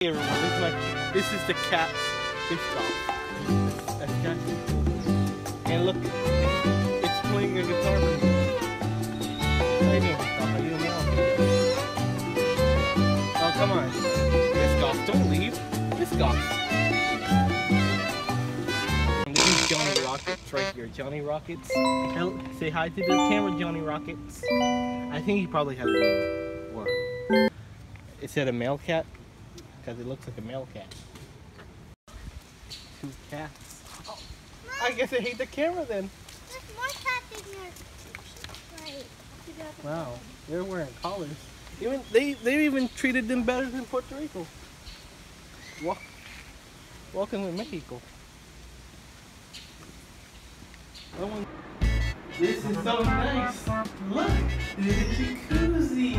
Hey everyone, this is the cat gift off. That's cat. And look, it's playing a guitar. How you doing? How you doing? Oh, come on. Miss Goff, don't leave. Miss Goff. This is Johnny Rockets right here. Johnny Rockets. Say hi to the camera, Johnny Rockets. I think he probably has one. Or is it a male cat? Because it looks like a male cat. Two cats. Oh, I guess I hate the camera then. There's more cats in here. Right. Wow, they're wearing collars. Even they even treated them better than Puerto Rico. Welcome to Mexico. This is so nice. Look, there's a jacuzzi.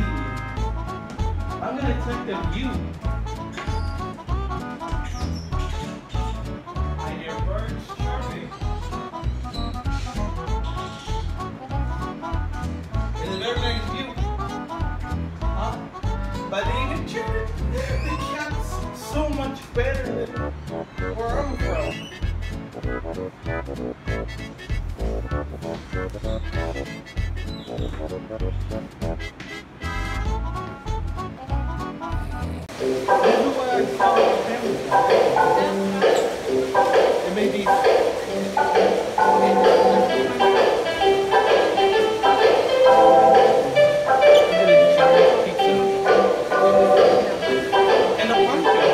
I'm gonna check the view. I hear birds chirping. It's a very nice view. But they even chirp. The cat's so much better than where I'm from. It may be. And the pumpkin.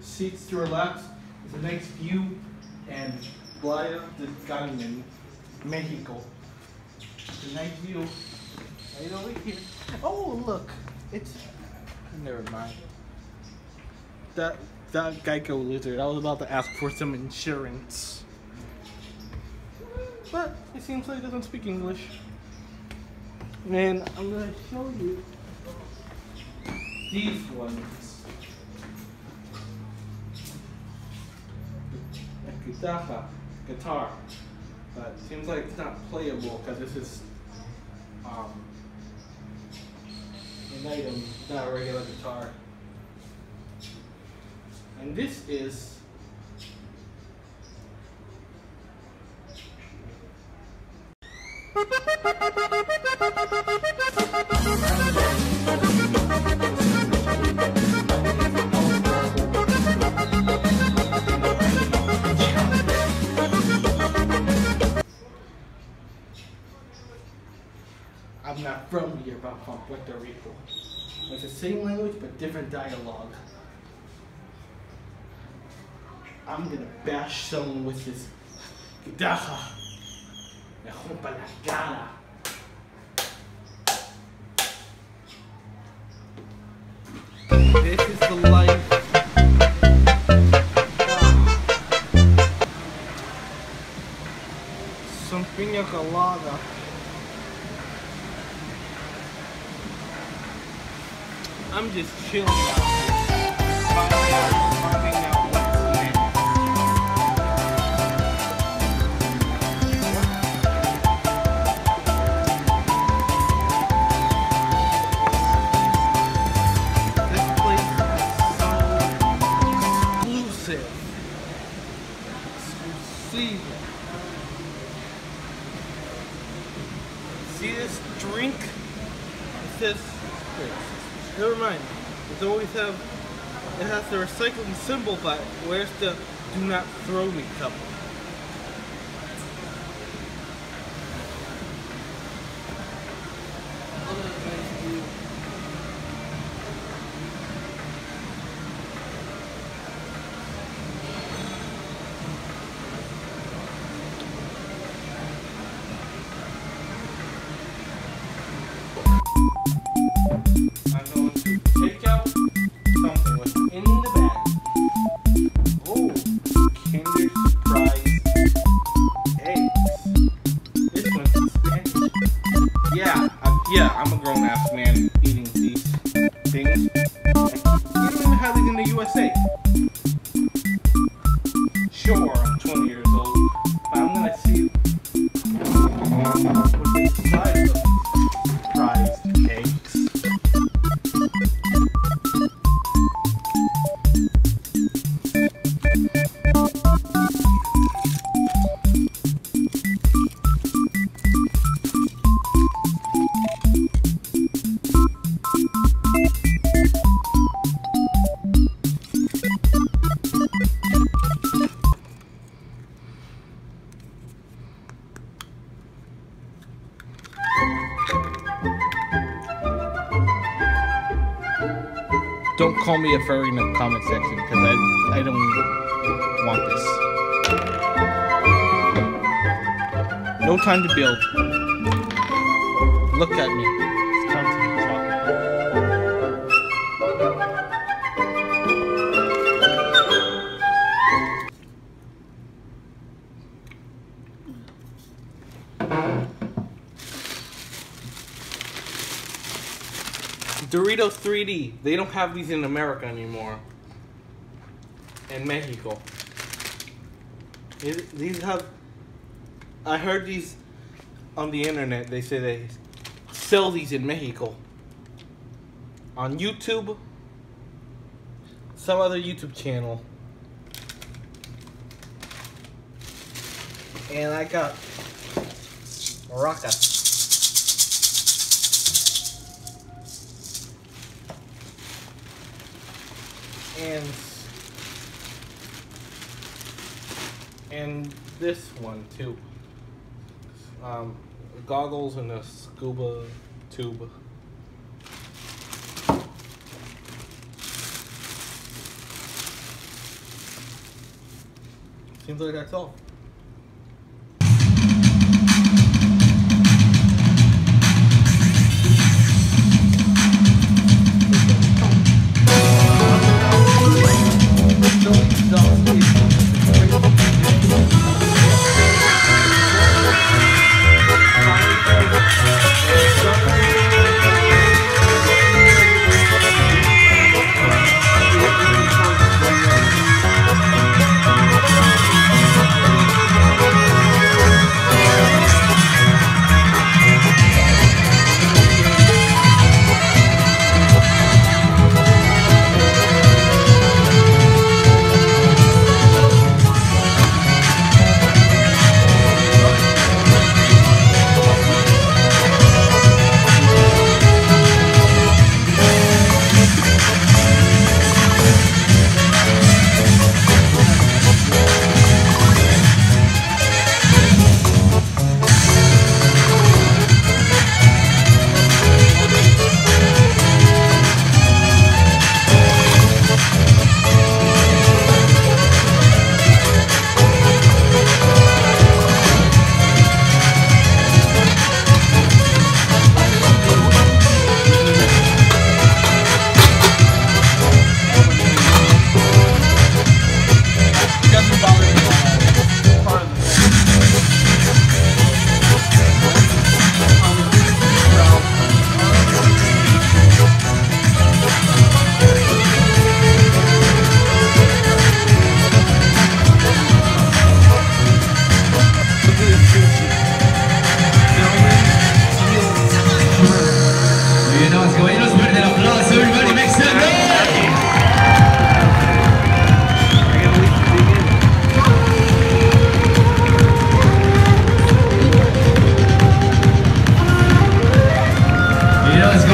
Seats to relax. It's a nice view and Playa del Carmen, Mexico. It's a nice view right over here. Oh look, it's never mind. That Geico lizard. I was about to ask for some insurance, but it seems like it doesn't speak English. And I'm gonna show you these ones. Guitar, but it seems like it's not playable because this is an item, not a regular guitar. And this is from Puerto Rico. It's the same language but different dialogue. I'm gonna bash someone with this guitarra. Me rompa la cara. This is the life. Some piña colada. I'm just chilling out here. Finding out what's next. This place is so exclusive. Exclusive. See this drink? It says, never mind. It always it has the recycling symbol, but where's the do not throw me cup? I'm going to take out something what's in the bag. Oh, Kinder Surprise eggs. This one's in Spanish. Yeah, I'm a grown-ass man eating these things. You don't even have these in the USA. Sure, I'm 20 years old, but I'm gonna see what's inside of surprise eggs. Don't call me a furry in the comment section because I don't want this. No time to build. Look at me. It's time to be Doritos 3D. They don't have these in America anymore. In Mexico. These have... I heard these on the internet. They say they sell these in Mexico. On YouTube. Some other YouTube channel. And I got maracas. And this one too. Goggles and a scuba tube. Seems like that's all.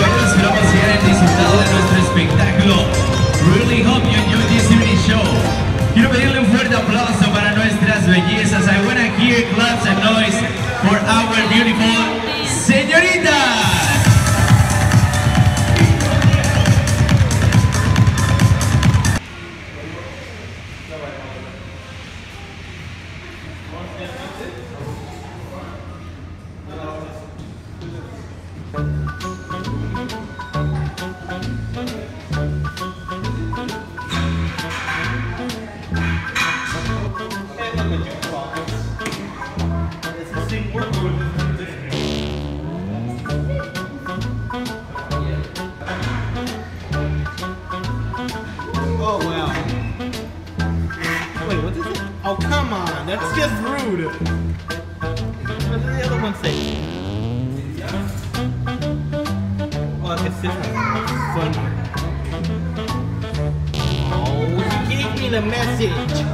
Sombrero. Esperamos que hayan disfrutado de nuestro espectáculo. Really hope you enjoyed this evening show. Quiero pedirle un fuerte aplauso para nuestras bellezas. I want to hear claps and noise for our beautiful señoritas. Oh wow. Wait, what is it? Oh come on, that's just rude. What did the other one say? Oh, I guess this one's funny. Oh, she gave me the message.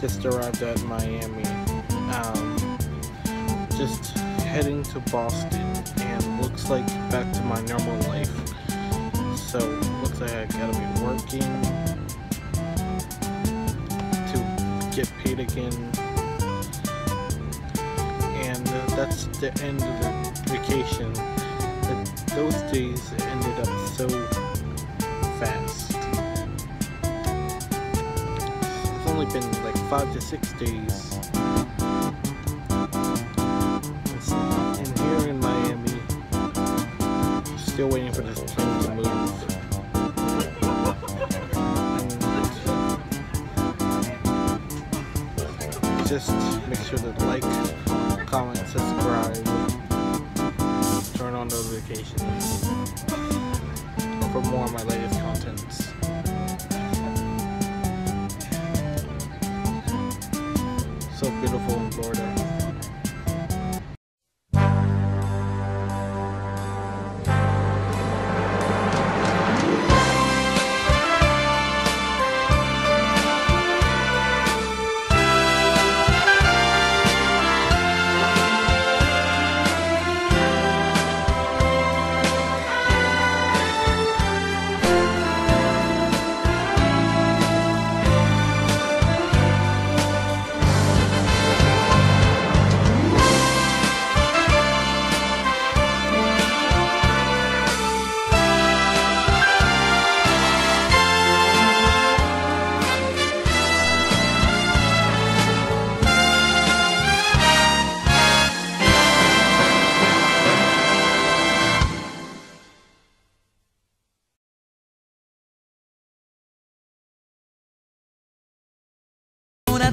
Just arrived at Miami. Just heading to Boston, and looks like back to my normal life. So looks like I gotta be working to get paid again, and that's the end of the vacation. Those days ended up so fast. It's only been like 5 to 6 days. And here in Miami, Still waiting for this plane to move. And just make sure to like, comment, subscribe, turn on notifications for more of my latest contents. So beautiful in Florida.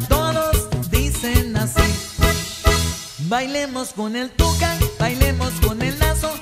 Todos dicen así: bailemos con el tucán, bailemos con el lazo,